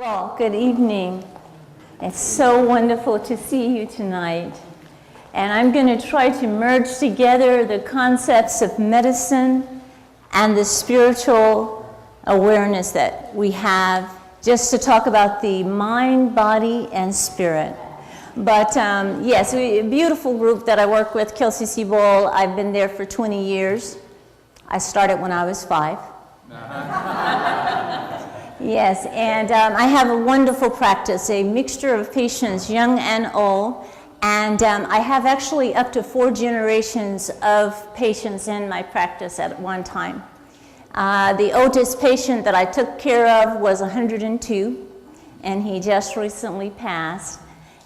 Well, good evening. It's so wonderful to see you tonight. And I'm going to try to merge together the concepts of medicine and the spiritual awareness that we have, just to talk about the mind, body, and spirit. But yes, a beautiful group that I work with, Kelsey Seabowl. I've been there for 20 years. I started when I was 5. Yes, and I have a wonderful practice, a mixture of patients, young and old, and I have actually up to 4 generations of patients in my practice at one time. The oldest patient that I took care of was 102, and he just recently passed.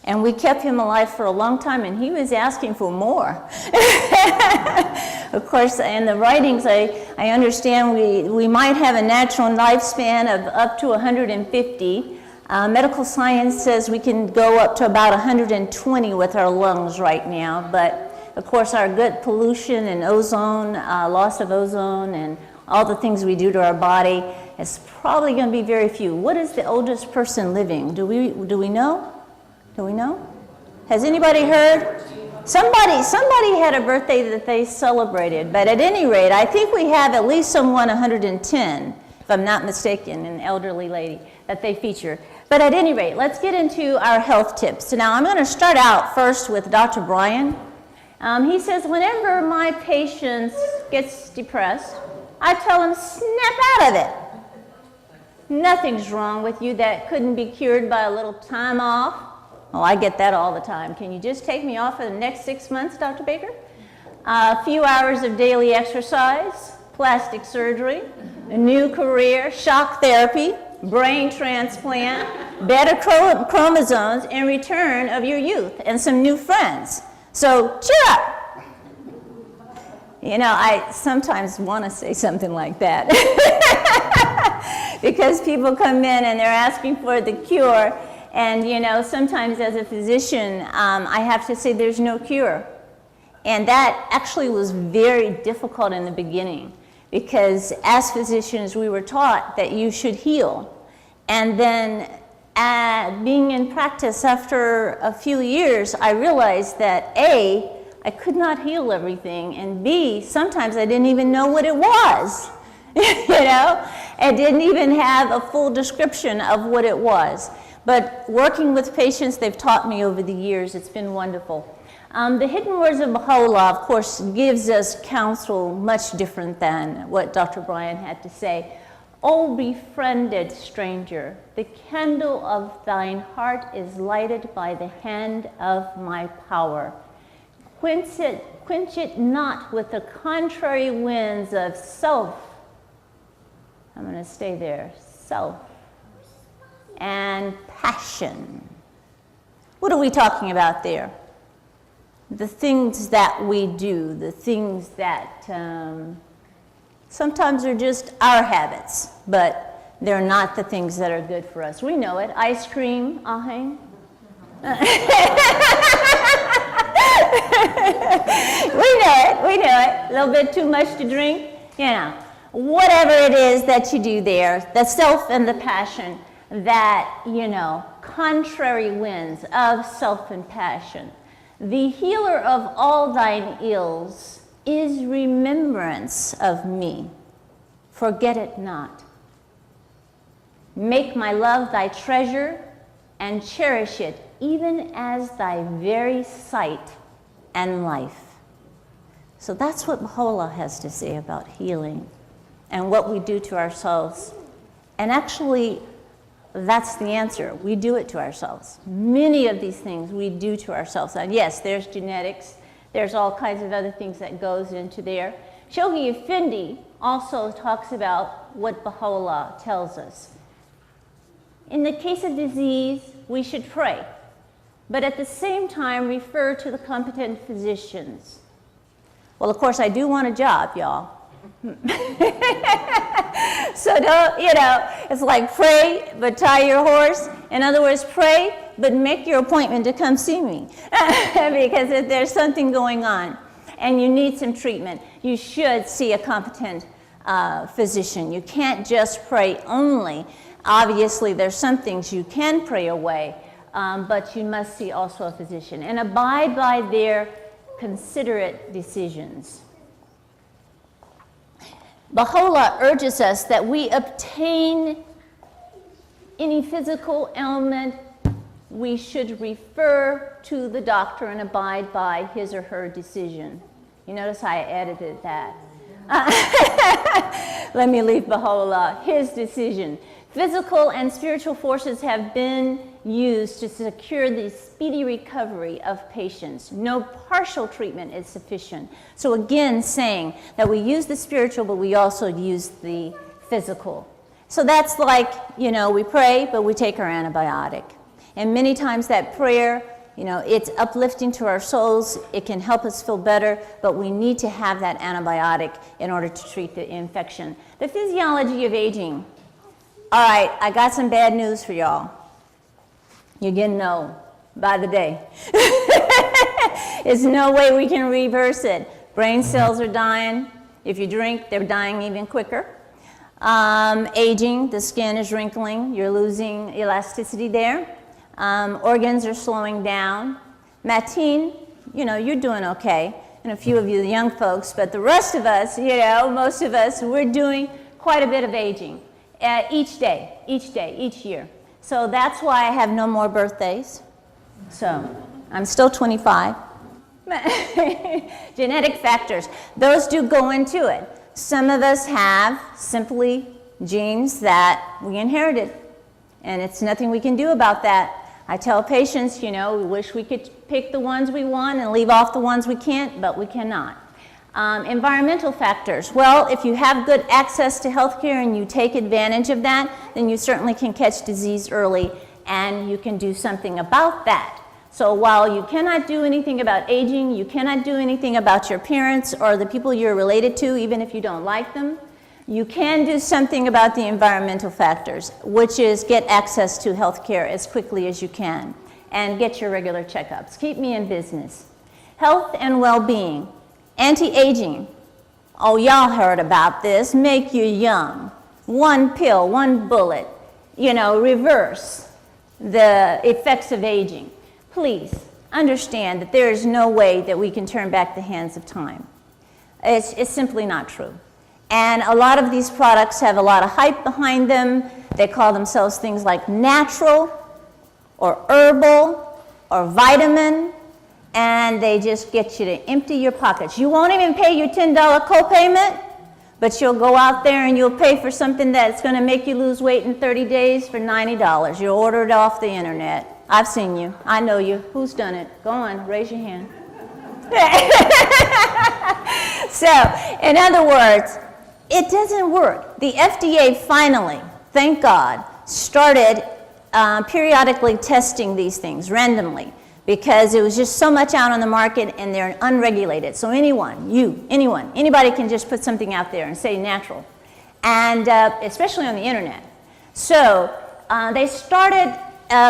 And we kept him alive for a long time, and he was asking for more. Of course, in the writings, I understand we might have a natural lifespan of up to 150. Medical science says we can go up to about 120 with our lungs right now. But, of course, our good pollution and ozone, loss of ozone, and all the things we do to our body, is probably going to be very few. What is the oldest person living? Do we know? Do we know? Has anybody heard? Somebody had a birthday that they celebrated, but at any rate, I think we have at least someone 110, if I'm not mistaken, an elderly lady that they feature. But at any rate, let's get into our health tips. So now I'm going to start out first with Dr. Brian. He says, whenever my patient gets depressed, I tell him, snap out of it. Nothing's wrong with you that couldn't be cured by a little time off. Oh, I get that all the time. Can you just take me off for the next 6 months, Dr. Baker? A few hours of daily exercise, plastic surgery, a new career, shock therapy, brain transplant, better chromosomes, and return of your youth, and some new friends. So cheer up. You know, I sometimes want to say something like that because people come in and they're asking for the cure. And, you know, sometimes as a physician, I have to say there's no cure. And that actually was very difficult in the beginning because as physicians, we were taught that you should heal. And then being in practice after a few years, I realized that A, I could not heal everything, and B, sometimes I didn't even know what it was. You know, I didn't even have a full description of what it was. But working with patients, they've taught me over the years. It's been wonderful. The hidden words of Baha'u'llah, of course, gives us counsel much different than what Dr. Brian had to say. O befriended stranger, the candle of thine heart is lighted by the hand of my power. Quench it not with the contrary winds of self. I'm going to stay there. Self. And passion. What are we talking about there? The things that we do, the things that sometimes are just our habits, but they're not the things that are good for us. We know it. Ice cream, ahang. We know it. A little bit too much to drink, you know. Whatever it is that you do there, the self and the passion, that, you know, contrary winds of self and passion. The healer of all thine ills is remembrance of me. Forget it not. Make my love thy treasure and cherish it even as thy very sight and life. So that's what Baha'u'llah has to say about healing and what we do to ourselves. And actually, that's the answer. We do it to ourselves. Many of these things we do to ourselves. And yes, there's genetics. There's all kinds of other things that goes into there. Shoghi Effendi also talks about what Baha'u'llah tells us. In the case of disease, we should pray, but at the same time refer to the competent physicians. Well, of course, I do want a job, y'all. So don't, you know, it's like pray, but tie your horse. In other words, pray, but make your appointment to come see me. Because if there's something going on and you need some treatment, you should see a competent physician. You can't just pray only. Obviously, there's some things you can pray away, but you must see also a physician and abide by their considerate decisions. Baha'u'llah urges us that we obtain any physical ailment, we should refer to the doctor and abide by his or her decision. You notice I edited that. Let me leave Baha'u'llah, his decision. Physical and spiritual forces have been used to secure the speedy recovery of patients. No partial treatment is sufficient. So again, saying that we use the spiritual, but we also use the physical. So that's like, we pray, but we take our antibiotic. And many times that prayer, it's uplifting to our souls. It can help us feel better, but we need to have that antibiotic in order to treat the infection. The physiology of aging. All right, I got some bad news for y'all. You're getting old by the day. There's no way we can reverse it. Brain cells are dying. If you drink, they're dying even quicker. Aging, the skin is wrinkling. You're losing elasticity there. Organs are slowing down. Mateen, you're doing okay. And a few of you, the young folks, but the rest of us, most of us, we're doing quite a bit of aging each day, each year. So that's why I have no more birthdays. So I'm still 25. Genetic factors, those do go into it. Some of us have simply genes that we inherited, and it's nothing we can do about that. I tell patients, we wish we could pick the ones we want and leave off the ones we can't, but we cannot. Environmental factors. Well, if you have good access to healthcare and you take advantage of that, then you certainly can catch disease early and you can do something about that. So while you cannot do anything about aging, you cannot do anything about your parents or the people you're related to, even if you don't like them, you can do something about the environmental factors, which is get access to healthcare as quickly as you can and get your regular checkups. Keep me in business. Health and well-being. Anti-aging, oh, y'all heard about this, make you young. One pill, one bullet, reverse the effects of aging. Please understand that there is no way that we can turn back the hands of time. It's simply not true. And a lot of these products have a lot of hype behind them. They call themselves things like natural or herbal or vitamin. And they just get you to empty your pockets. You won't even pay your $10 copayment, but you'll go out there and you'll pay for something that's going to make you lose weight in 30 days for $90. You'll order it off the internet. I've seen you. I know you. Who's done it? Go on, raise your hand. So, in other words, it doesn't work. The FDA finally, thank God, started periodically testing these things randomly, because it was just so much out on the market and they're unregulated. So anybody can just put something out there and say natural, and especially on the internet. So they started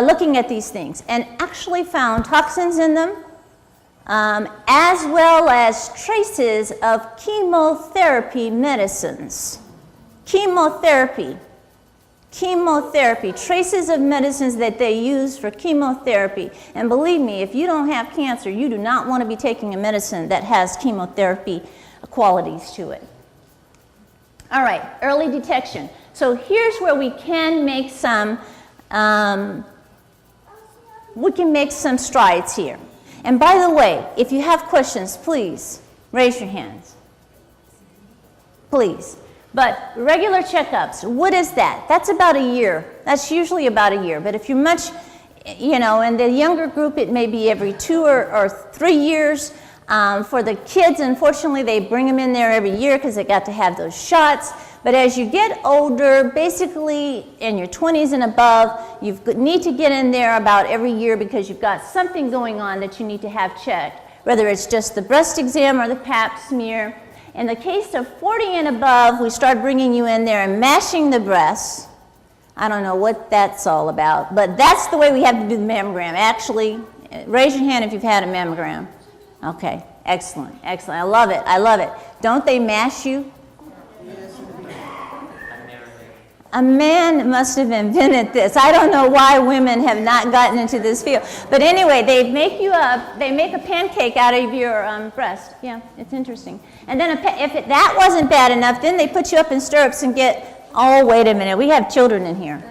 looking at these things and actually found toxins in them, as well as traces of chemotherapy medicines. Chemotherapy, traces of medicines that they use for chemotherapy. And believe me, if you don't have cancer, you do not want to be taking a medicine that has chemotherapy qualities to it. All right, early detection. So here's where we can make some strides here. And by the way, if you have questions, please raise your hands. Please. But regular checkups, what is that? That's about a year. That's usually about a year. But if you're much, in the younger group, it may be every 2 or 3 years. For the kids, unfortunately, they bring them in there every year because they got to have those shots. But as you get older, basically in your 20s and above, you need to get in there about every year because you've got something going on that you need to have checked, whether it's just the breast exam or the pap smear. In the case of 40 and above, we start bringing you in there and mashing the breasts. I don't know what that's all about, but that's the way we have to do the mammogram. Actually, raise your hand if you've had a mammogram. Okay, excellent, excellent. I love it, I love it. Don't they mash you? A man must have invented this. I don't know why women have not gotten into this field. But anyway, they make a pancake out of your breast. Yeah, it's interesting. And then if that wasn't bad enough, then they put you up in stirrups and get, oh, wait a minute, we have children in here.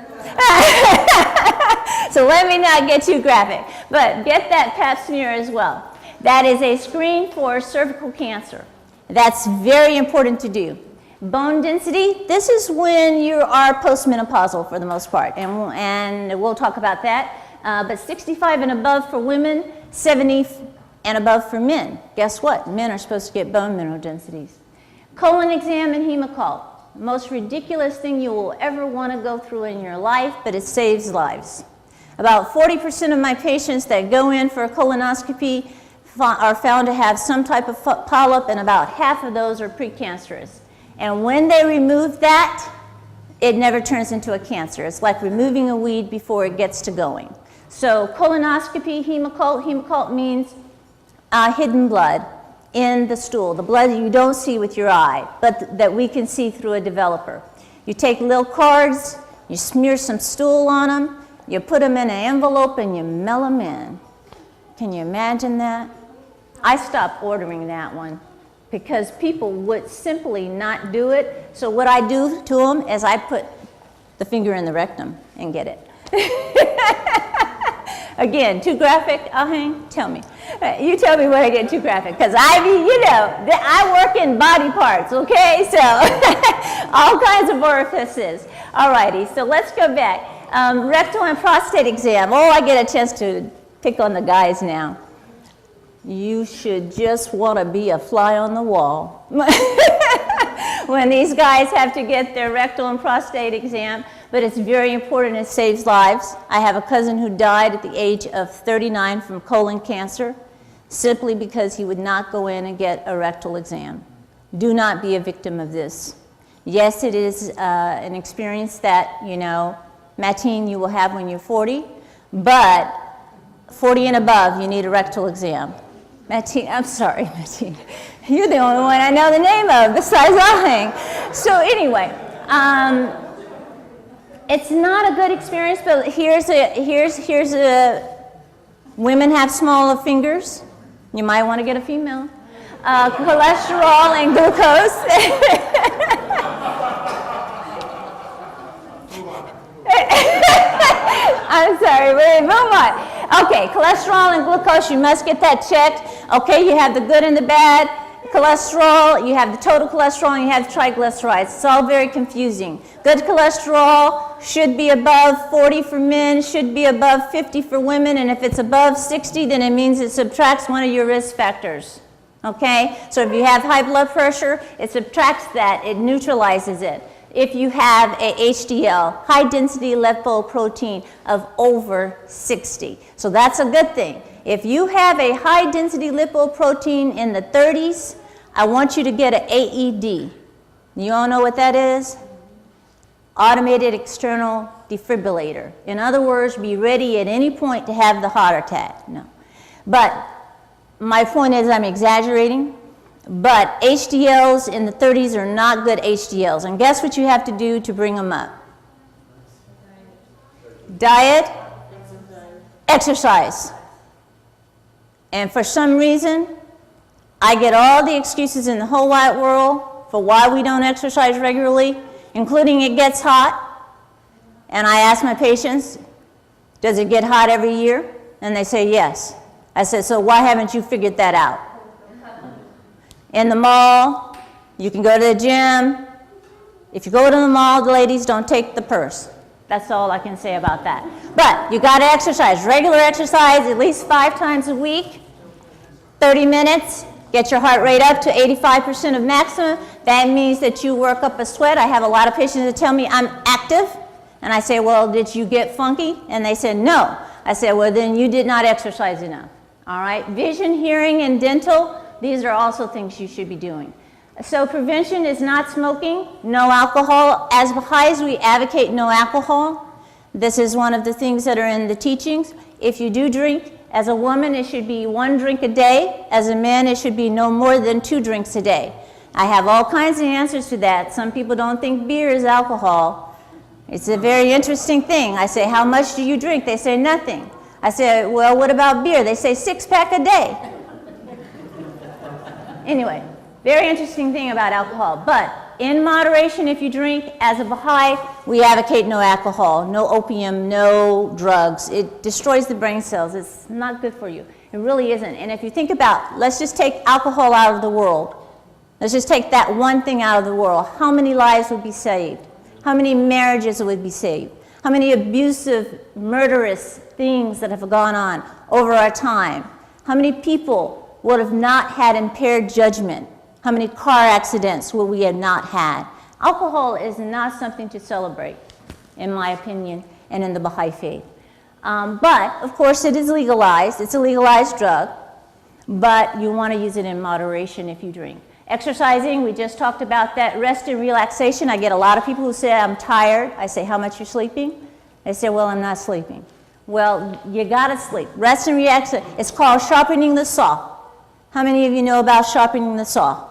So let me not get too graphic. But get that pap smear as well. That is a screen for cervical cancer. That's very important to do. Bone density, this is when you are postmenopausal for the most part, and we'll talk about that. But 65 and above for women, 70 and above for men. Guess what? Men are supposed to get bone mineral densities. Colon exam and hemoccult. Most ridiculous thing you will ever want to go through in your life, but it saves lives. About 40% of my patients that go in for a colonoscopy are found to have some type of polyp, and about half of those are precancerous. And when they remove that, it never turns into a cancer. It's like removing a weed before it gets to going. So colonoscopy, hemoccult means hidden blood in the stool, the blood that you don't see with your eye, but that we can see through a developer. You take little cards, you smear some stool on them, you put them in an envelope and you mail them in. Can you imagine that? I stopped ordering that one, because people would simply not do it. So what I do to them is I put the finger in the rectum and get it. Again, too graphic, Ahang? Tell me. You tell me when I get too graphic, because I work in body parts, okay? So all kinds of orifices. All righty, so let's go back. Rectal and prostate exam. Oh, I get a chance to pick on the guys now. You should just want to be a fly on the wall when these guys have to get their rectal and prostate exam, but it's very important. It saves lives. I have a cousin who died at the age of 39 from colon cancer simply because he would not go in and get a rectal exam. Do not be a victim of this. Yes, it is an experience that, Mateen, you will have when you're 40, but 40 and above, you need a rectal exam. Mateen, I'm sorry, Mateen. You're the only one I know the name of besides Ahang. So anyway, it's not a good experience, but here's a women have smaller fingers. You might want to get a female. Cholesterol and glucose. I'm sorry, wait, move on. Okay, cholesterol and glucose, you must get that checked. Okay, you have the good and the bad cholesterol, you have the total cholesterol, and you have triglycerides. It's all very confusing. Good cholesterol should be above 40 for men, should be above 50 for women, and if it's above 60, then it means it subtracts one of your risk factors. Okay, so if you have high blood pressure, it subtracts that, it neutralizes it. If you have a HDL, high density lipoprotein of over 60. So that's a good thing. If you have a high density lipoprotein in the 30s, I want you to get an AED. You all know what that is? Automated external defibrillator. In other words, be ready at any point to have the heart attack. No. But my point is I'm exaggerating. But HDLs in the 30s are not good HDLs. And guess what you have to do to bring them up? Diet, exercise. And for some reason, I get all the excuses in the whole wide world for why we don't exercise regularly, including it gets hot. And I ask my patients, does it get hot every year? And they say yes. I said, so why haven't you figured that out? In the mall, you can go to the gym. If you go to the mall, the ladies, don't take the purse. That's all I can say about that. But you got to exercise, regular exercise, at least 5 times a week, 30 minutes, get your heart rate up to 85% of maximum. That means that you work up a sweat. I have a lot of patients that tell me I'm active. And I say, well, did you get funky? And they said, no. I said, well, then you did not exercise enough. All right, vision, hearing, and dental. These are also things you should be doing. So prevention is not smoking, no alcohol. As Baha'is, we advocate no alcohol. This is one of the things that are in the teachings. If you do drink, as a woman, it should be 1 drink a day. As a man, it should be no more than 2 drinks a day. I have all kinds of answers to that. Some people don't think beer is alcohol. It's a very interesting thing. I say, how much do you drink? They say nothing. I say, well, what about beer? They say 6-pack a day. Anyway, very interesting thing about alcohol. But in moderation, if you drink, as a Baha'i, we advocate no alcohol, no opium, no drugs. It destroys the brain cells. It's not good for you. It really isn't. And if you think about, let's just take alcohol out of the world. Let's just take that one thing out of the world. How many lives would be saved? How many marriages would be saved? How many abusive, murderous things that have gone on over our time? How many people would have not had impaired judgment? How many car accidents would we have not had? Alcohol is not something to celebrate, in my opinion, and in the Baha'i faith. But, of course, it is legalized. It's a legalized drug, but you want to use it in moderation if you drink. Exercising, we just talked about that. Rest and relaxation. I get a lot of people who say, I'm tired. I say, how much you're sleeping? They say, well, I'm not sleeping. Well, you got to sleep. Rest and relaxation. It's called sharpening the saw. How many of you know about sharpening the saw?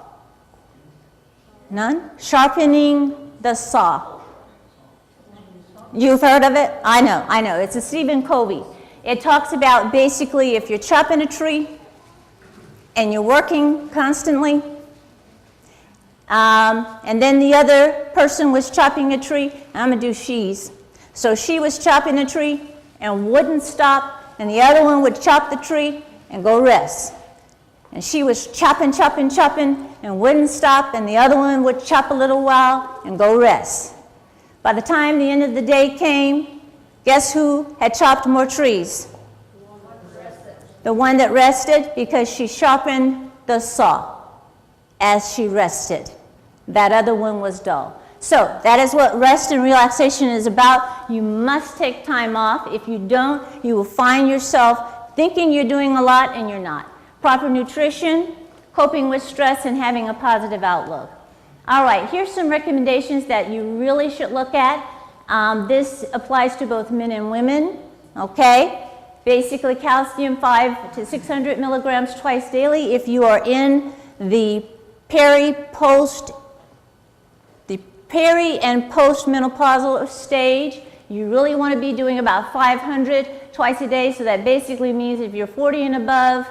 None? Sharpening the saw. You've heard of it? I know. It's a Stephen Covey. It talks about basically if you're chopping a tree and you're working constantly, and then the other person was chopping a tree, and I'm going to do she's. So she was chopping a tree and wouldn't stop, and the other one would chop the tree and go rest. And she was chopping, and wouldn't stop, and the other one would chop a little while and go rest. By the time the end of the day came, guess who had chopped more trees? The one that rested, because she sharpened the saw as she rested. That other one was dull. So that is what rest and relaxation is about. You must take time off. If you don't, you will find yourself thinking you're doing a lot and you're not. Proper nutrition, coping with stress, and having a positive outlook. All right, here's some recommendations that you really should look at. This applies to both men and women, okay? Basically, calcium 500 to 600 milligrams twice daily. If you are in the peri and post-menopausal stage, you really want to be doing about 500 twice a day. So that basically means if you're 40 and above,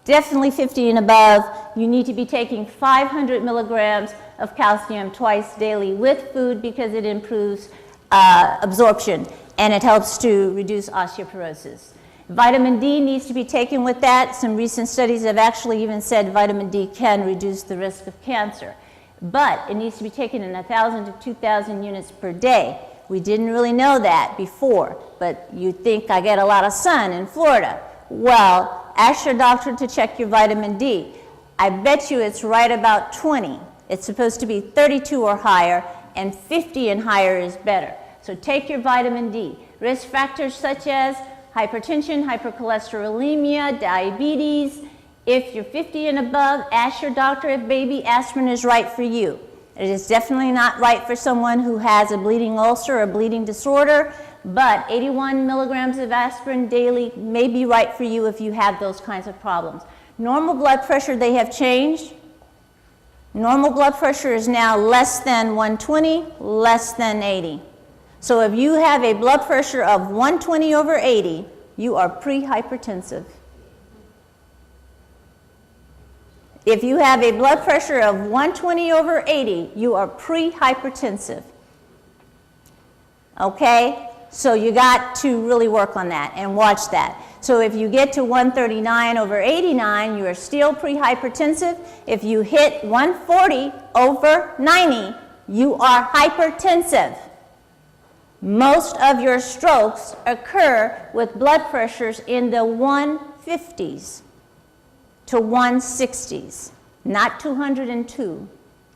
definitely 50 and above, you need to be taking 500 milligrams of calcium twice daily with food because it improves absorption and it helps to reduce osteoporosis. Vitamin D needs to be taken with that. Some recent studies have actually even said vitamin D can reduce the risk of cancer. But it needs to be taken in 1,000 to 2,000 units per day. We didn't really know that before, but you think I get a lot of sun in Florida. Well, ask your doctor to check your vitamin D. I bet you it's right about 20. It's supposed to be 32 or higher, and 50 and higher is better. So take your vitamin D. Risk factors such as hypertension, hypercholesterolemia, diabetes. If you're 50 and above, ask your doctor if baby aspirin is right for you. It is definitely not right for someone who has a bleeding ulcer or bleeding disorder, but 81 milligrams of aspirin daily may be right for you if you have those kinds of problems. Normal blood pressure, they have changed. Normal blood pressure is now less than 120, less than 80. So if you have a blood pressure of 120 over 80, you are pre-hypertensive. If you have a blood pressure of 120 over 80, you are pre-hypertensive. Okay? So you got to really work on that and watch that. So if you get to 139 over 89, you are still pre-hypertensive. If you hit 140 over 90, you are hypertensive. Most of your strokes occur with blood pressures in the 150s to 160s, not 202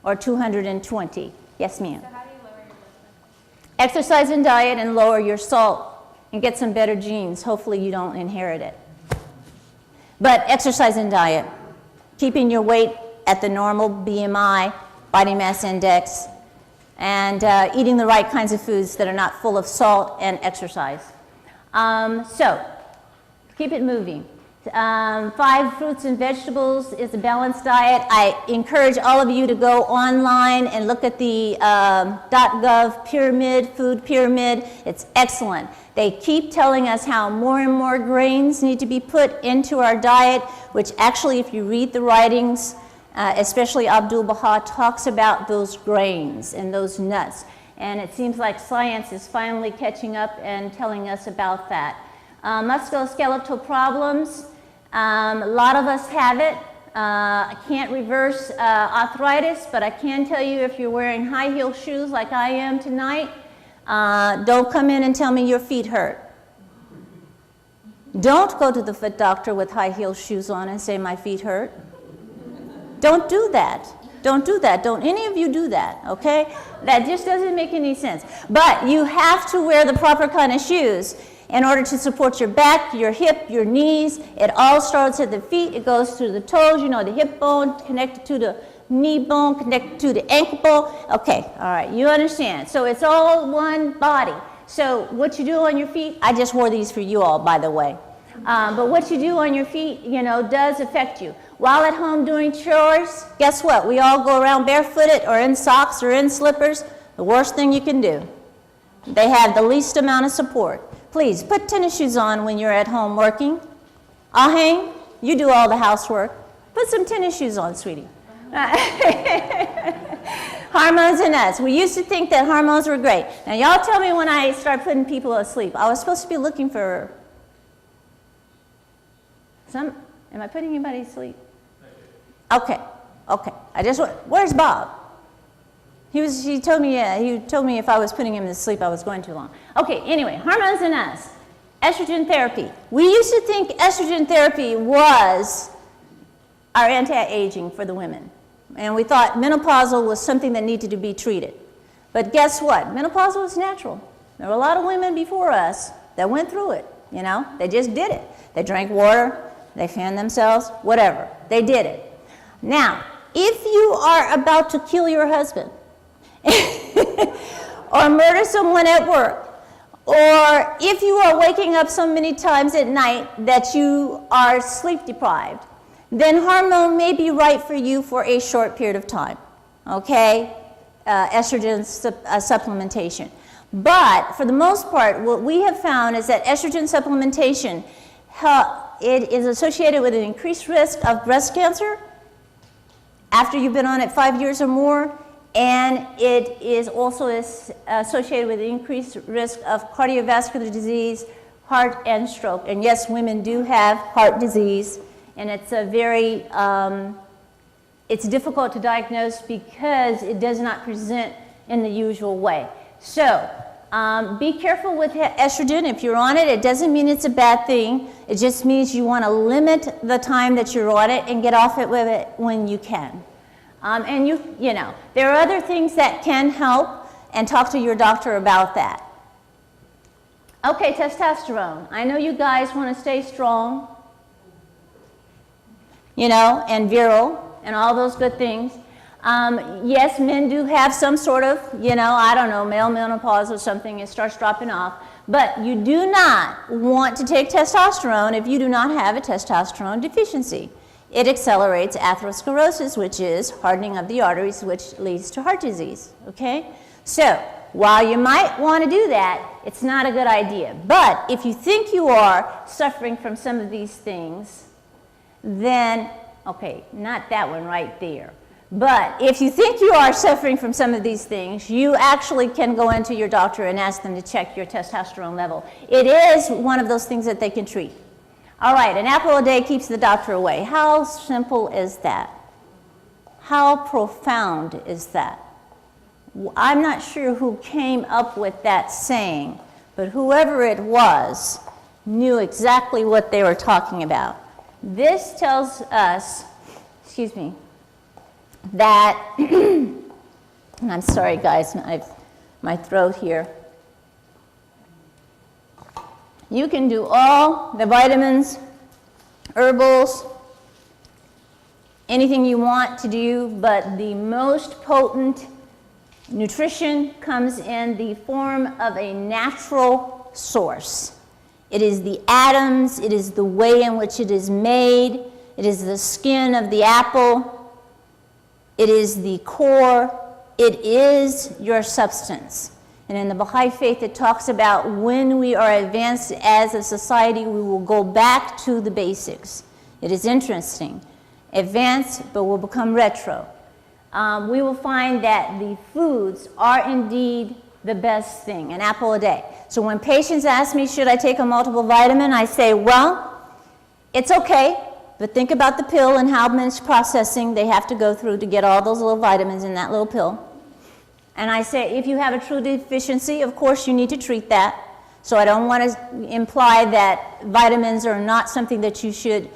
or 220. Yes, ma'am? So how do you lower your blood pressure? Exercise and diet and lower your salt and get some better genes. Hopefully you don't inherit it. But exercise and diet, keeping your weight at the normal BMI, body mass index, and eating the right kinds of foods that are not full of salt and exercise. So keep it moving. 5 fruits and vegetables is a balanced diet. I encourage all of you to go online and look at the .gov pyramid, food pyramid. It's excellent. They keep telling us how more and more grains need to be put into our diet, which actually, if you read the writings, especially Abdu'l-Baha talks about those grains and those nuts. And it seems like science is finally catching up and telling us about that. Musculoskeletal problems, a lot of us have it. I can't reverse arthritis, but I can tell you if you're wearing high heel shoes like I am tonight, don't come in and tell me your feet hurt. Don't go to the foot doctor with high heel shoes on and say my feet hurt. Don't do that. Don't do that. Don't any of you do that, okay? That just doesn't make any sense. But you have to wear the proper kind of shoes in order to support your back, your hip, your knees. It all starts at the feet. It goes through the toes, you know, the hip bone connected to the knee bone, connected to the ankle bone. Okay, all right, you understand. So it's all one body. So what you do on your feet, I just wore these for you all, by the way. But what you do on your feet, you know, does affect you. While at home doing chores, guess what? We all go around barefooted or in socks or in slippers. The worst thing you can do. They have the least amount of support. Please, put tennis shoes on when you're at home working. Ahang, you do all the housework. Put some tennis shoes on, sweetie. Hormones and us. We used to think that hormones were great. Now, y'all tell me when I start putting people asleep. I was supposed to be looking for some. Am I putting anybody to sleep? Okay, okay. I just want, where's Bob? He told me, yeah, he told me if I was putting him to sleep, I was going too long. Okay, anyway, hormones in us. Estrogen therapy. We used to think estrogen therapy was our anti-aging for the women. And we thought menopausal was something that needed to be treated. But guess what? Menopausal is natural. There were a lot of women before us that went through it, you know? They just did it. They drank water, they fanned themselves, whatever. They did it. Now, if you are about to kill your husband, or murder someone at work, or if you are waking up so many times at night that you are sleep deprived, then hormone may be right for you for a short period of time, okay? Estrogen supplementation. But for the most part, what we have found is that estrogen supplementation, it is associated with an increased risk of breast cancer after you've been on it 5 years or more, and it is also associated with an increased risk of cardiovascular disease, heart, and stroke. And yes, women do have heart disease, and it's a very, it's difficult to diagnose because it does not present in the usual way. So be careful with estrogen. If you're on it, it doesn't mean it's a bad thing. It just means you want to limit the time that you're on it and get off it with it when you can. And you know, there are other things that can help, and talk to your doctor about that. Okay, testosterone. I know you guys want to stay strong, you know, and virile, and all those good things. Yes, men do have some sort of, you know, I don't know, male menopause or something, it starts dropping off. But you do not want to take testosterone if you do not have a testosterone deficiency. It accelerates atherosclerosis, which is hardening of the arteries, which leads to heart disease, okay? So, while you might want to do that, it's not a good idea. But if you think you are suffering from some of these things, then, okay, not that one right there. But if you think you are suffering from some of these things, you actually can go into your doctor and ask them to check your testosterone level. It is one of those things that they can treat. All right, an apple a day keeps the doctor away. How simple is that? How profound is that? I'm not sure who came up with that saying, but whoever it was knew exactly what they were talking about. This tells us, excuse me, that, and I'm sorry guys, my throat here. You can do all the vitamins, herbals, anything you want to do, but the most potent nutrition comes in the form of a natural source. It is the atoms, it is the way in which it is made, it is the skin of the apple, it is the core, it is your substance. And in the Baha'i faith, it talks about when we are advanced as a society, we will go back to the basics. It is interesting. Advanced, but will become retro. We will find that the foods are indeed the best thing, an apple a day. So when patients ask me, should I take a multiple vitamin, I say, well, it's okay, but think about the pill and how much processing they have to go through to get all those little vitamins in that little pill. And I say, if you have a true deficiency, of course you need to treat that. So I don't want to imply that vitamins are not something that you should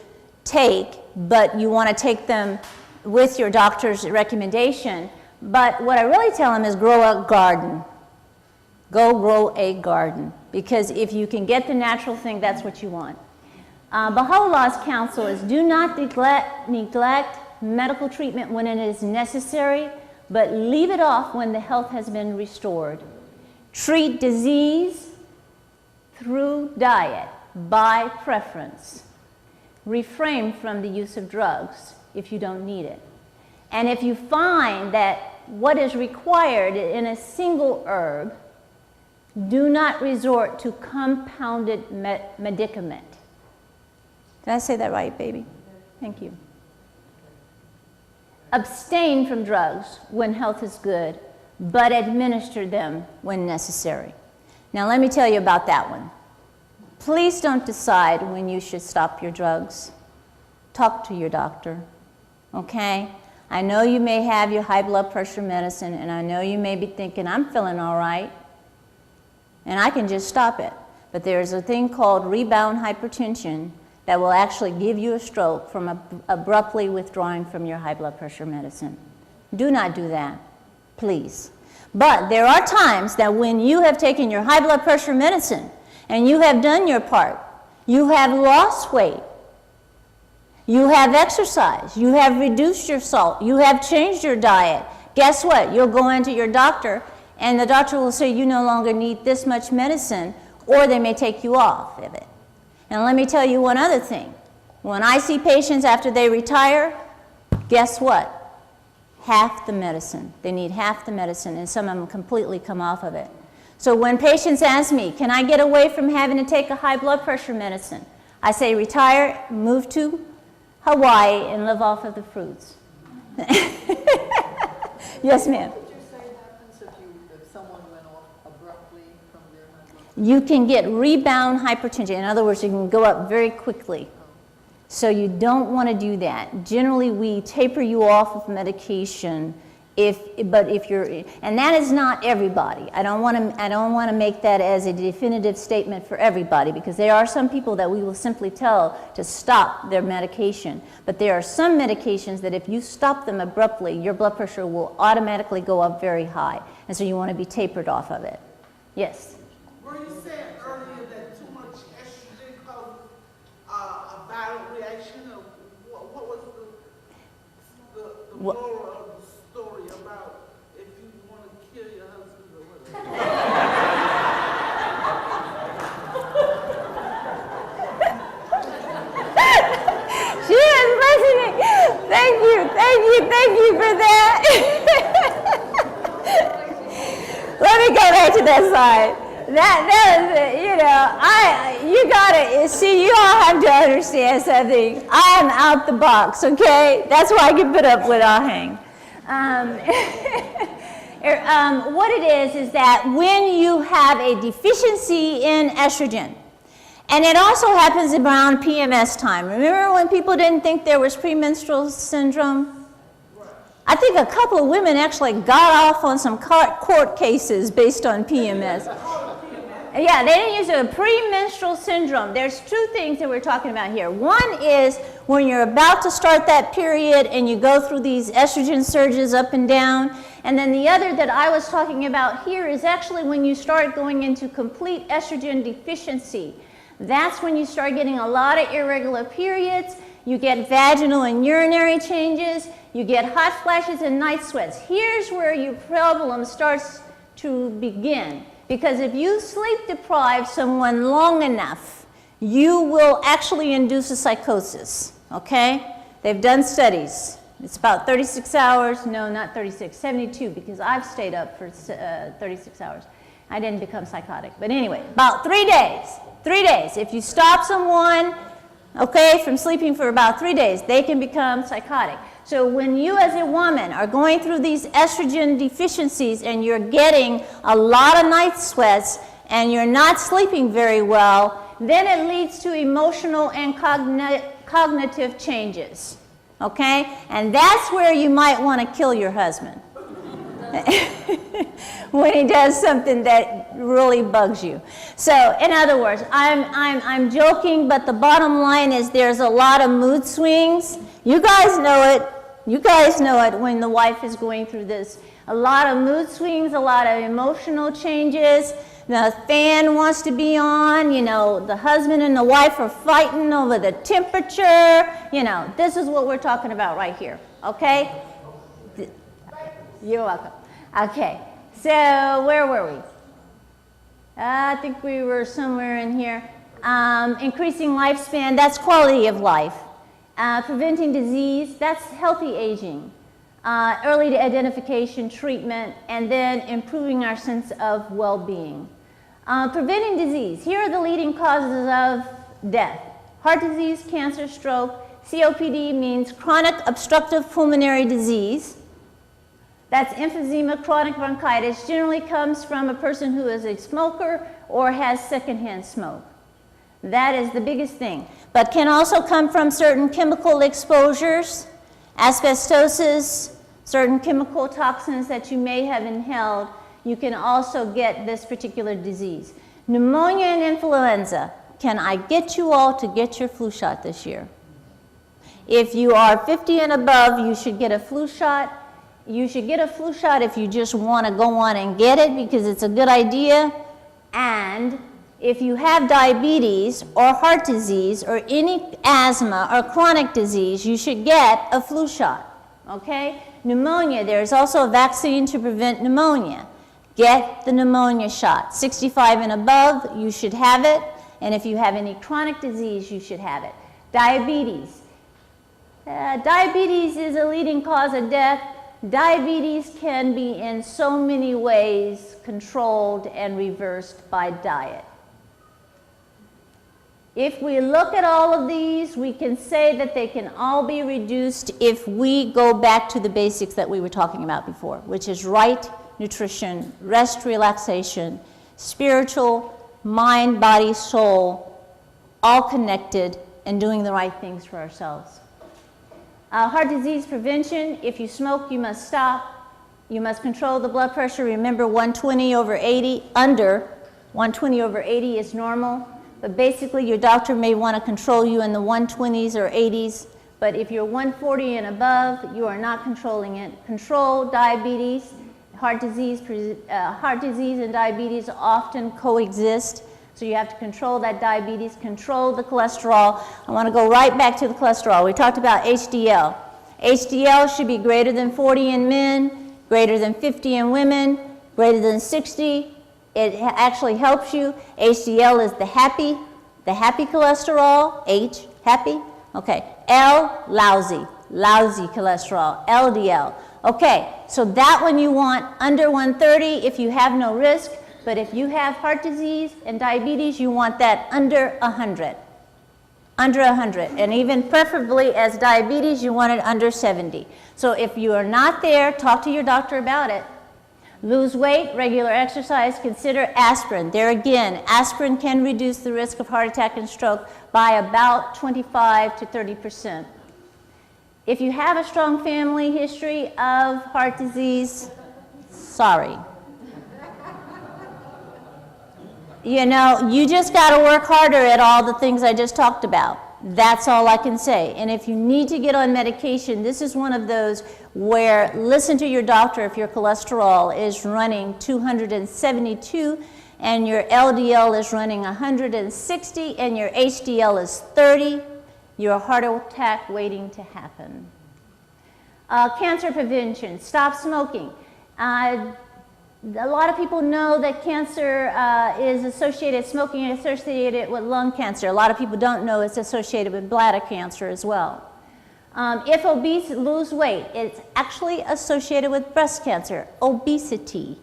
take, but you want to take them with your doctor's recommendation. But what I really tell them is grow a garden. Go grow a garden. Because if you can get the natural thing, that's what you want. Baha'u'llah's counsel is do not neglect medical treatment when it is necessary, but leave it off when the health has been restored. Treat disease through diet by preference. Refrain from the use of drugs if you don't need it. And if you find that what is required in a single herb, do not resort to compounded medicament. Did I say that right, baby? Thank you. Abstain from drugs when health is good, but administer them when necessary. Now let me tell you about that one. Please don't decide when you should stop your drugs. Talk to your doctor, okay? I know you may have your high blood pressure medicine, and I know you may be thinking, I'm feeling all right, and I can just stop it. But there's a thing called rebound hypertension that will actually give you a stroke from abruptly withdrawing from your high blood pressure medicine. Do not do that, please. But there are times that when you have taken your high blood pressure medicine and you have done your part, you have lost weight, you have exercised, you have reduced your salt, you have changed your diet, guess what? You'll go into your doctor and the doctor will say you no longer need this much medicine, or they may take you off of it. And let me tell you one other thing. When I see patients after they retire, guess what? Half the medicine. They need half the medicine, and some of them completely come off of it. So when patients ask me, can I get away from having to take a high blood pressure medicine? I say retire, move to Hawaii, and live off of the fruits. Yes, ma'am. What would you say happens if someone went off abruptly from their high blood pressure? You can get rebound hypertension. In other words, you can go up very quickly. So you don't want to do that. Generally, we taper you off of medication and that is not everybody. I don't want to make that as a definitive statement for everybody, because there are some people that we will simply tell to stop their medication. But there are some medications that if you stop them abruptly, your blood pressure will automatically go up very high. And so you want to be tapered off of it. Yes? Were you saying earlier that too much estrogen causes a violent reaction? Or what was the moral of the story about if you want to kill your husband or whatever? She is listening. Thank you for that. Let me go back to that side. That is, you gotta, see, you all have to understand something. I am out the box, okay? That's why I can put up with Ahang. What it is that when you have a deficiency in estrogen, and it also happens around PMS time. Remember when people didn't think there was premenstrual syndrome? I think a couple of women actually got off on some court cases based on PMS. Yeah, they didn't use a premenstrual syndrome. There's two things that we're talking about here. One is when you're about to start that period and you go through these estrogen surges up and down. And then the other that I was talking about here is actually when you start going into complete estrogen deficiency. That's when you start getting a lot of irregular periods. You get vaginal and urinary changes. You get hot flashes and night sweats. Here's where your problem starts to begin. Because if you sleep deprive someone long enough, you will actually induce a psychosis, okay? They've done studies. It's about 36 hours. No, not 36, 72, because I've stayed up for 36 hours. I didn't become psychotic. But anyway, about 3 days. 3 days. If you stop someone, okay, from sleeping for about 3 days, they can become psychotic. So when you as a woman are going through these estrogen deficiencies and you're getting a lot of night sweats and you're not sleeping very well, then it leads to emotional and cognitive changes, okay? And that's where you might want to kill your husband when he does something that really bugs you. So in other words, I'm joking, but the bottom line is there's a lot of mood swings. You guys know it. You guys know it when the wife is going through this. A lot of mood swings, a lot of emotional changes. The fan wants to be on, you know, the husband and the wife are fighting over the temperature. You know, this is what we're talking about right here, okay? You're welcome. Okay, so where were we? I think we were somewhere in here. Increasing lifespan, that's quality of life. Preventing disease, that's healthy aging. Early identification, treatment, and then improving our sense of well-being. Preventing disease, here are the leading causes of death. Heart disease, cancer, stroke. COPD means chronic obstructive pulmonary disease. That's emphysema, chronic bronchitis, generally comes from a person who is a smoker or has secondhand smoke. That is the biggest thing. But can also come from certain chemical exposures, asbestosis, certain chemical toxins that you may have inhaled. You can also get this particular disease. Pneumonia and influenza. Can I get you all to get your flu shot this year? If you are 50 and above, you should get a flu shot. You should get a flu shot if you just want to go on and get it because it's a good idea. And if you have diabetes or heart disease or any asthma or chronic disease, you should get a flu shot, okay? Pneumonia, there's also a vaccine to prevent pneumonia. Get the pneumonia shot. 65 and above, you should have it. And if you have any chronic disease, you should have it. Diabetes. Diabetes is a leading cause of death. Diabetes can be in so many ways controlled and reversed by diet. If we look at all of these, we can say that they can all be reduced if we go back to the basics that we were talking about before, which is right nutrition, rest, relaxation, spiritual, mind, body, soul, all connected, and doing the right things for ourselves. Heart disease prevention, if you smoke, you must stop. You must control the blood pressure. Remember, 120 over 80, under 120 over 80 is normal. But basically, your doctor may want to control you in the 120s or 80s. But if you're 140 and above, you are not controlling it. Control diabetes. Heart disease and diabetes often coexist. So you have to control that diabetes, control the cholesterol. I want to go right back to the cholesterol. We talked about HDL. HDL should be greater than 40 in men, greater than 50 in women, greater than 60. It actually helps you. HDL is the happy cholesterol. H, happy. Okay. L, lousy cholesterol. LDL. Okay, so that one you want under 130 if you have no risk. But if you have heart disease and diabetes, you want that under 100. Under 100. And even preferably as diabetes, you want it under 70. So if you are not there, talk to your doctor about it. Lose weight, regular exercise, consider aspirin. There again, aspirin can reduce the risk of heart attack and stroke by about 25 to 30%. If you have a strong family history of heart disease, sorry. You know, you just got to work harder at all the things I just talked about. That's all I can say. And if you need to get on medication, this is one of those where listen to your doctor if your cholesterol is running 272 and your LDL is running 160 and your HDL is 30, you're a heart attack waiting to happen. Cancer prevention, stop smoking. A lot of people know that cancer is associated, smoking is associated with lung cancer. A lot of people don't know it's associated with bladder cancer as well. If obese lose weight, it's actually associated with breast cancer, obesity,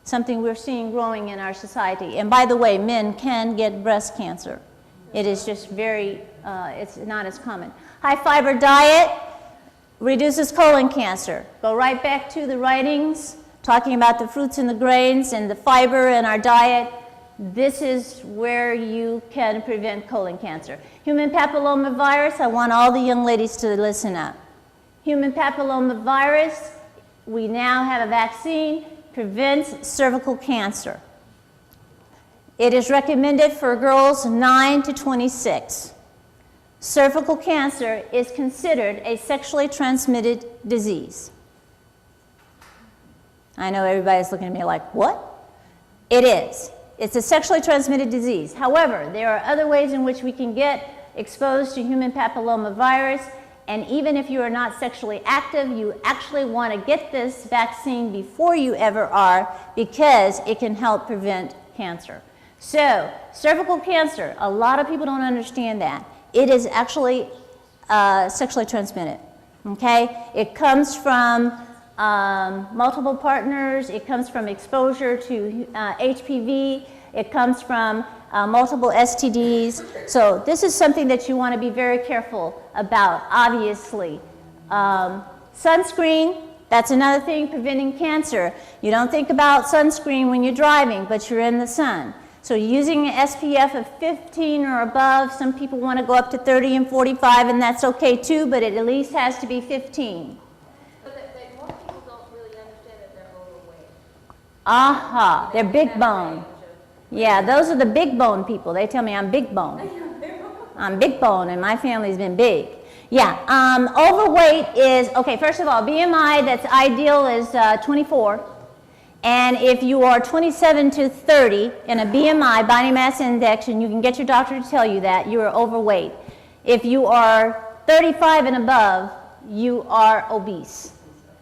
something we're seeing growing in our society. And by the way, men can get breast cancer. It is just very, it's not as common. High fiber diet reduces colon cancer. Go right back to the writings talking about the fruits and the grains and the fiber in our diet. This is where you can prevent colon cancer. Human papillomavirus, I want all the young ladies to listen up. Human papillomavirus, we now have a vaccine, prevents cervical cancer. It is recommended for girls 9 to 26. Cervical cancer is considered a sexually transmitted disease. I know everybody's looking at me like, what? It is. It's a sexually transmitted disease. However, there are other ways in which we can get exposed to human papillomavirus, and even if you are not sexually active, you actually want to get this vaccine before you ever are, because it can help prevent cancer. So, cervical cancer, a lot of people don't understand that. It is actually sexually transmitted, okay? It comes from multiple partners, it comes from exposure to HPV, it comes from multiple STDs. So this is something that you want to be very careful about, obviously. Sunscreen, that's another thing preventing cancer. You don't think about sunscreen when you're driving, but you're in the sun. So using an SPF of 15 or above, some people want to go up to 30 and 45, and that's okay too, but it at least has to be 15. Most people don't really understand that they're overweight. Aha, they're big bone. Yeah, those are the big bone people. They tell me I'm big bone. I'm big bone, and my family's been big. Yeah, overweight is, okay, first of all, BMI that's ideal is 24. And if you are 27 to 30 in a BMI, body mass index, and you can get your doctor to tell you that, you are overweight. If you are 35 and above, you are obese.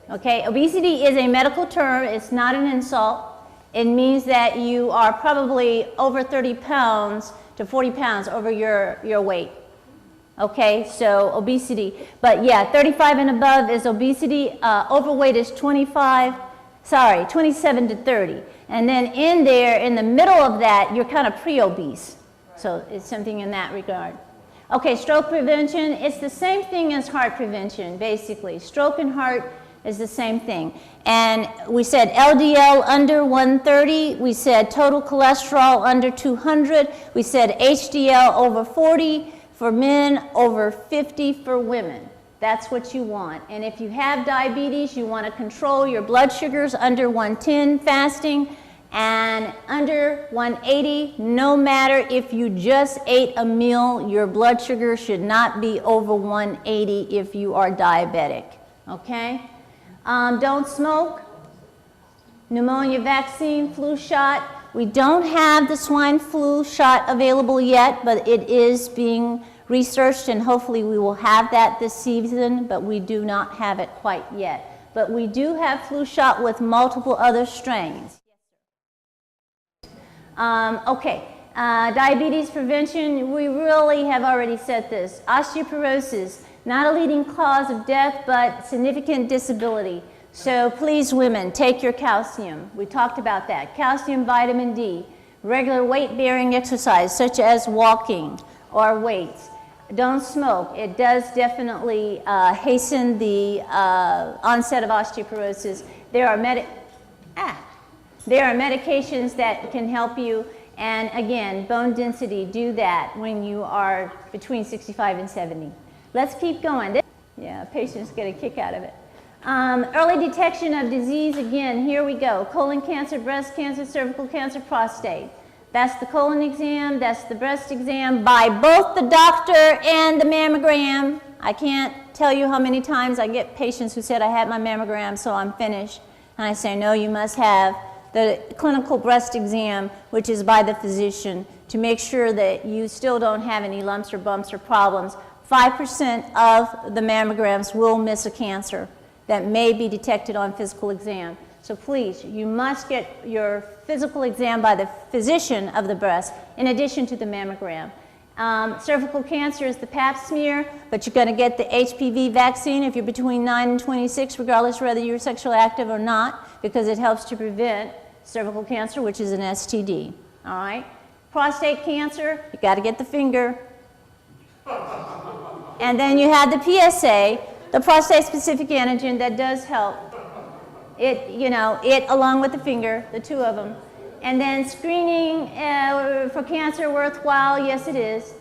Okay, obesity is a medical term. It's not an insult. It means that you are probably over 30 pounds to 40 pounds over your weight. Okay, so obesity. But yeah, 35 and above is obesity. Overweight is 27 to 30. And then in there, in the middle of that, you're kind of pre-obese. So it's something in that regard. Okay, stroke prevention, it's the same thing as heart prevention, basically. Stroke and heart is the same thing. And we said LDL under 130, we said total cholesterol under 200, we said HDL over 40 for men, over 50 for women. That's what you want. And if you have diabetes, you want to control your blood sugars under 110 fasting and under 180, no matter if you just ate a meal, your blood sugar should not be over 180 if you are diabetic, okay? Don't smoke, pneumonia vaccine, flu shot. We don't have the swine flu shot available yet, but it is being researched, and hopefully we will have that this season, but we do not have it quite yet. But we do have flu shot with multiple other strains. Diabetes prevention, we really have already said this. Osteoporosis, not a leading cause of death, but significant disability. So please, women, take your calcium. We talked about that. Calcium, vitamin D, regular weight-bearing exercise, such as walking or weights. Don't smoke. It does definitely hasten the onset of osteoporosis. There are medications that can help you, and again, bone density, do that when you are between 65 and 70. Let's keep going. Yeah, patients get a kick out of it. Early detection of disease, again, here we go. Colon cancer, breast cancer, cervical cancer, prostate. That's the colon exam, that's the breast exam by both the doctor and the mammogram. I can't tell you how many times I get patients who said, I had my mammogram, so I'm finished. And I say, no, you must have the clinical breast exam, which is by the physician, to make sure that you still don't have any lumps or bumps or problems. 5% of the mammograms will miss a cancer that may be detected on physical exam. So please, you must get your physical exam by the physician of the breast in addition to the mammogram. Cervical cancer is the pap smear, but you're going to get the HPV vaccine if you're between 9 and 26, regardless whether you're sexually active or not, because it helps to prevent cervical cancer, which is an STD. All right? Prostate cancer, you got to get the finger. And then you have the PSA, the prostate-specific antigen, that does help. It, you know, it along with the finger, the two of them. And then screening for cancer worthwhile, yes it is.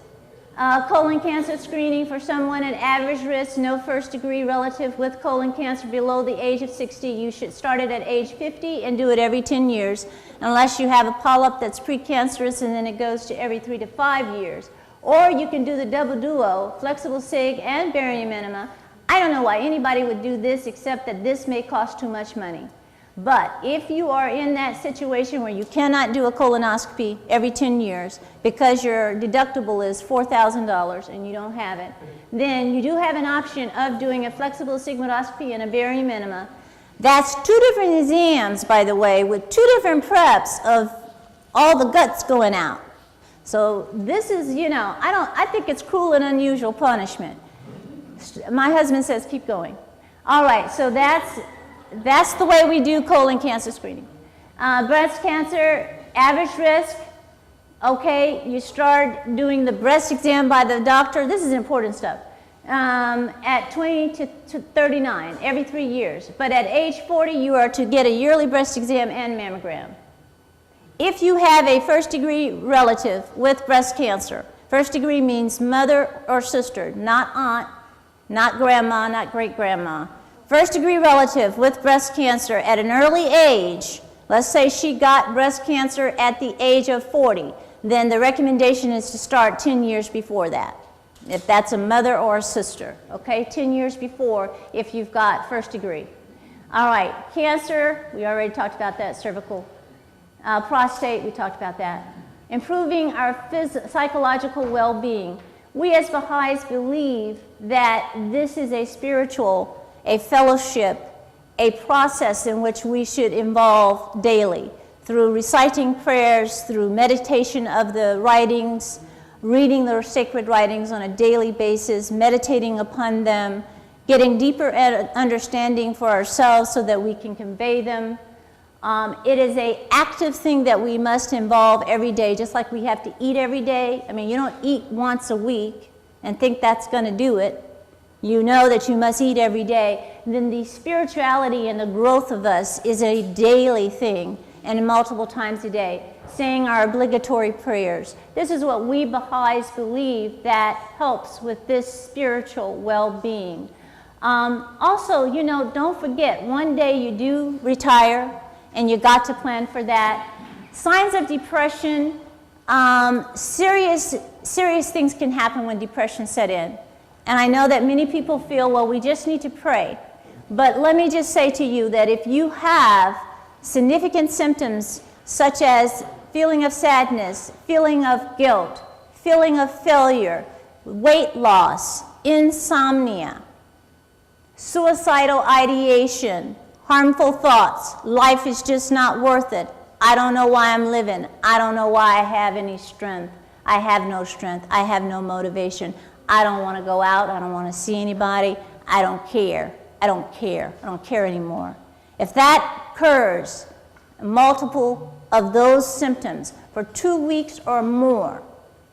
Colon cancer screening for someone at average risk, no first degree relative with colon cancer below the age of 60. You should start it at age 50 and do it every 10 years, unless you have a polyp that's precancerous and then it goes to every 3 to 5 years. Or you can do the double duo, flexible SIG and barium enema. I don't know why anybody would do this except that this may cost too much money. But if you are in that situation where you cannot do a colonoscopy every 10 years because your deductible is $4,000 and you don't have it, then you do have an option of doing a flexible sigmoidoscopy and a barium enema. That's 2 different exams, by the way, with 2 different preps of all the guts going out. So this is, you know, I think it's cruel and unusual punishment. My husband says keep going. All right, so that's the way we do colon cancer screening. Breast cancer, average risk. Okay, you start doing the breast exam by the doctor. This is important stuff. At 20 to 39, every 3 years. But at age 40, you are to get a yearly breast exam and mammogram. If you have a first-degree relative with breast cancer, first degree means mother or sister, not aunt, not grandma, not great-grandma. First-degree relative with breast cancer at an early age, let's say she got breast cancer at the age of 40, then the recommendation is to start 10 years before that, if that's a mother or a sister, okay? 10 years before if you've got first degree. All right, cancer, we already talked about that, cervical. Prostate, we talked about that. Improving our psychological well-being. We as Baha'is believe that this is a spiritual, a fellowship, a process in which we should involve daily through reciting prayers, through meditation of the writings, reading the sacred writings on a daily basis, meditating upon them, getting deeper understanding for ourselves so that we can convey them. It is an active thing that we must involve every day, just like we have to eat every day. I mean, you don't eat once a week and think that's going to do it. You know that you must eat every day. And then the spirituality and the growth of us is a daily thing and multiple times a day, saying our obligatory prayers. This is what we Baha'is believe that helps with this spiritual well-being. Also, you know, don't forget, one day you do retire, and you got to plan for that. Signs of depression, serious things can happen when depression set in. And I know that many people feel, well, we just need to pray. But let me just say to you that if you have significant symptoms such as feeling of sadness, feeling of guilt, feeling of failure, weight loss, insomnia, suicidal ideation, harmful thoughts, life is just not worth it, I don't know why I'm living, I don't know why I have any strength, I have no strength, I have no motivation, I don't want to go out, I don't want to see anybody, I don't care, I don't care anymore. If that occurs, multiple of those symptoms for 2 weeks or more,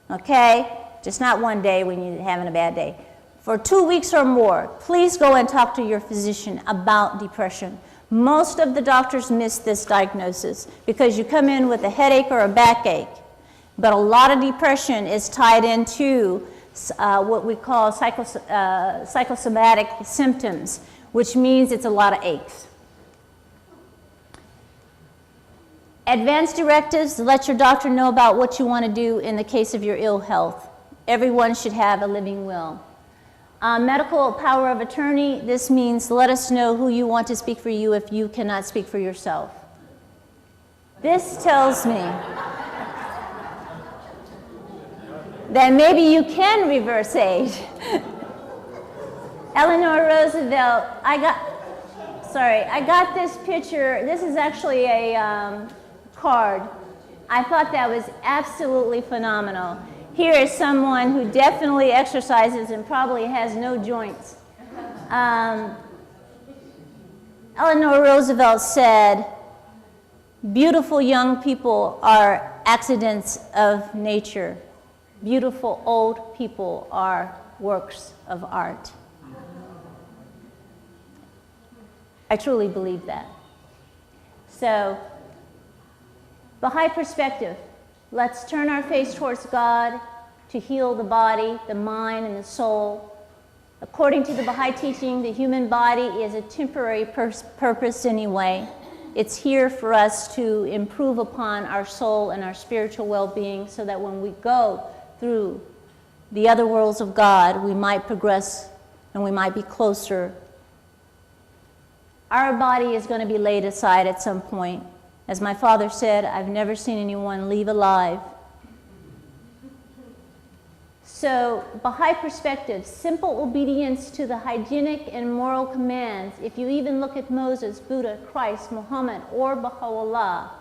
okay, just not one day when you're having a bad day, for 2 weeks or more, please go and talk to your physician about depression. Most of the doctors miss this diagnosis because you come in with a headache or a backache. But a lot of depression is tied into what we call psychosomatic symptoms, which means it's a lot of aches. Advanced directives, let your doctor know about what you want to do in the case of your ill health. Everyone should have a living will. Medical power of attorney, this means let us know who you want to speak for you if you cannot speak for yourself. This tells me that maybe you can reverse age. Eleanor Roosevelt, Sorry, I got this picture. This is actually a card. I thought that was absolutely phenomenal. Here is someone who definitely exercises and probably has no joints. Eleanor Roosevelt said, "Beautiful young people are accidents of nature. Beautiful old people are works of art." I truly believe that. So, Baha'i perspective. Let's turn our face towards God to heal the body, the mind, and the soul. According to the Baha'i teaching, the human body is a temporary purpose anyway. It's here for us to improve upon our soul and our spiritual well-being so that when we go through the other worlds of God, we might progress and we might be closer. Our body is going to be laid aside at some point. As my father said, I've never seen anyone leave alive. So, Baha'i perspective, simple obedience to the hygienic and moral commands. If you even look at Moses, Buddha, Christ, Muhammad, or Baha'u'llah,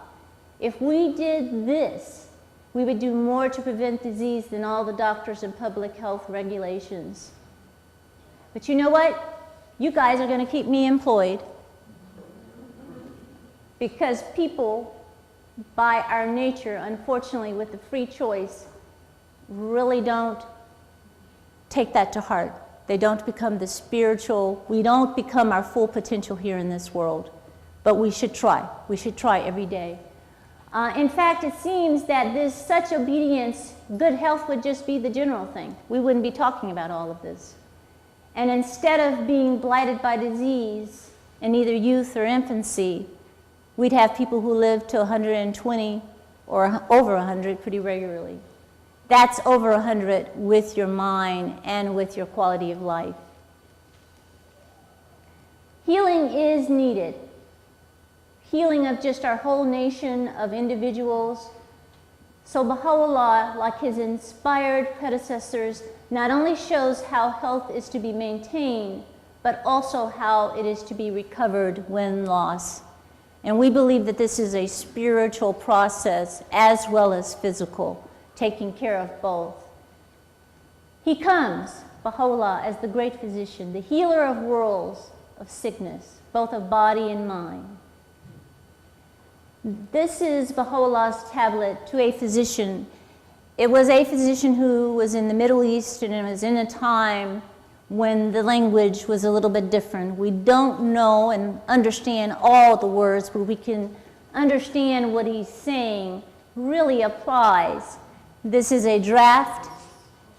if we did this, we would do more to prevent disease than all the doctors and public health regulations. But you know what? You guys are going to keep me employed. Because people, by our nature, unfortunately, with the free choice, really don't take that to heart. They don't become the spiritual, we don't become our full potential here in this world. But we should try. We should try every day. In fact, it seems that such obedience, good health would just be the general thing. We wouldn't be talking about all of this. And instead of being blighted by disease in either youth or infancy, we'd have people who live to 120 or over 100 pretty regularly. That's over 100 with your mind and with your quality of life. Healing is needed. Healing of just our whole nation, of individuals. So Baha'u'llah, like his inspired predecessors, not only shows how health is to be maintained, but also how it is to be recovered when lost. And we believe that this is a spiritual process as well as physical, taking care of both. He comes, Baha'u'llah, as the great physician, the healer of worlds of sickness, both of body and mind. This is Baha'u'llah's tablet to a physician. It was a physician who was in the Middle East, and it was in a time when the language was a little bit different. We don't know and understand all the words, but we can understand what he's saying really applies. This is a draft.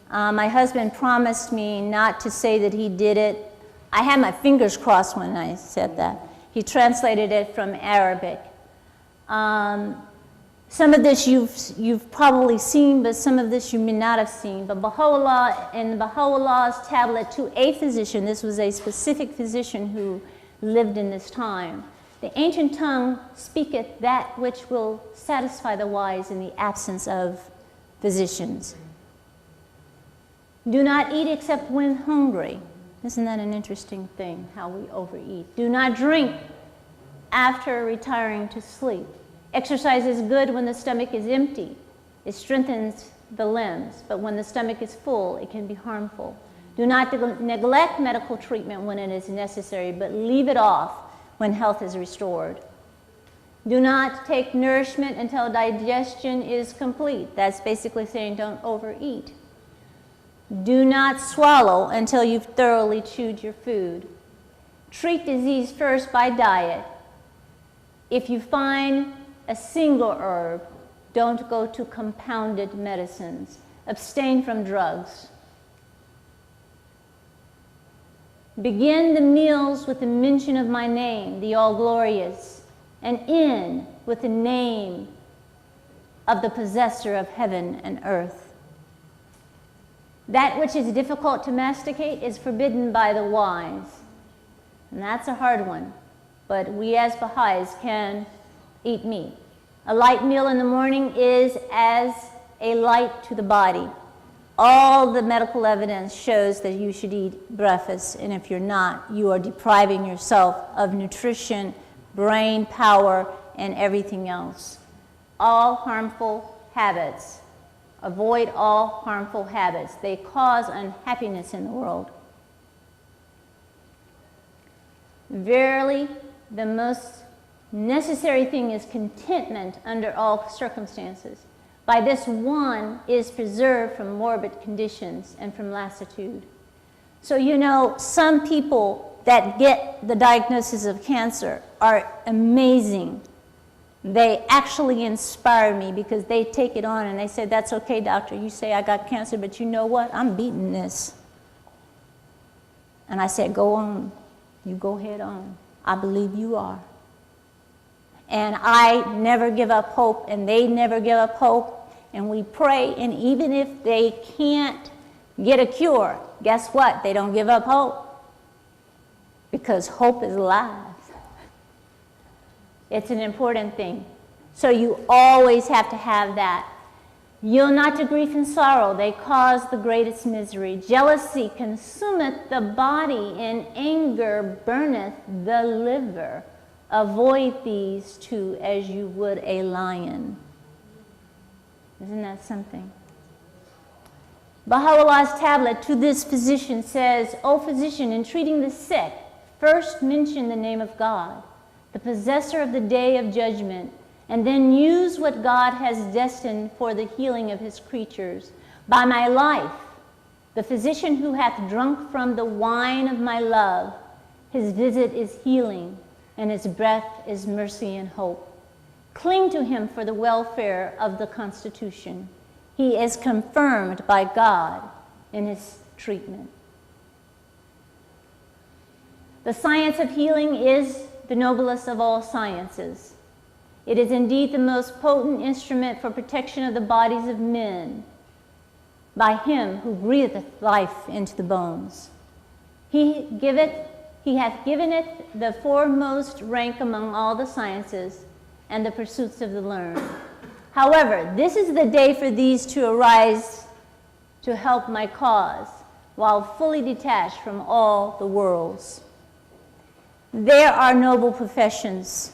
My husband promised me not to say that he did it. I had my fingers crossed when I said that. He translated it from Arabic. Some of this you've probably seen, but some of this you may not have seen. But Baha'u'llah, in Baha'u'llah's tablet to a physician, this was a specific physician who lived in this time. The ancient tongue speaketh that which will satisfy the wise in the absence of physicians. Do not eat except when hungry. Isn't that an interesting thing, how we overeat? Do not drink after retiring to sleep. Exercise is good when the stomach is empty. It strengthens the limbs, but when the stomach is full, it can be harmful. Do not neglect medical treatment when it is necessary, but leave it off when health is restored. Do not take nourishment until digestion is complete. That's basically saying don't overeat. Do not swallow until you've thoroughly chewed your food. Treat disease first by diet. If you find a single herb, don't go to compounded medicines. Abstain from drugs. Begin the meals with the mention of my name, the All-Glorious, and end with the name of the possessor of heaven and earth. That which is difficult to masticate is forbidden by the wise. And that's a hard one. But we as Baha'is can eat meat. A light meal in the morning is as a light to the body. All the medical evidence shows that you should eat breakfast, and if you're not, you are depriving yourself of nutrition, brain power, and everything else. All harmful habits. Avoid all harmful habits. They cause unhappiness in the world. Verily, the most necessary thing is contentment under all circumstances. By this one is preserved from morbid conditions and from lassitude. So you know, some people that get the diagnosis of cancer are amazing. They actually inspire me because they take it on and they say, that's okay, doctor, you say I got cancer, but you know what, I'm beating this. And I said, go on, you go head on. I believe you are. And I never give up hope, and they never give up hope. And we pray, and even if they can't get a cure, guess what? They don't give up hope. Because hope is alive. It's an important thing. So you always have to have that. Yield not to grief and sorrow, they cause the greatest misery. Jealousy consumeth the body, and anger burneth the liver. Avoid these two as you would a lion. Isn't that something? Baha'u'llah's tablet to this physician says, O physician, in treating the sick, first mention the name of God, the possessor of the day of judgment, and then use what God has destined for the healing of his creatures. By my life, the physician who hath drunk from the wine of my love, his visit is healing, and his breath is mercy and hope. Cling to him for the welfare of the Constitution. He is confirmed by God in his treatment. The science of healing is the noblest of all sciences. It is indeed the most potent instrument for protection of the bodies of men by him who breatheth life into the bones. He hath given it the foremost rank among all the sciences and the pursuits of the learned. However, this is the day for these to arise to help my cause, while fully detached from all the worlds. There are noble professions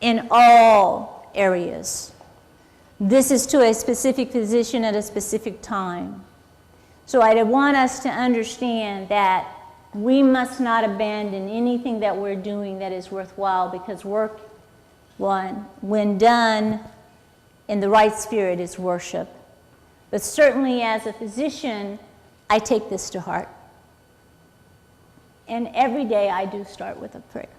in all areas. This is to a specific physician at a specific time. So I want us to understand that we must not abandon anything that we're doing that is worthwhile, because work, when done in the right spirit, is worship. But certainly as a physician, I take this to heart. And every day I do start with a prayer.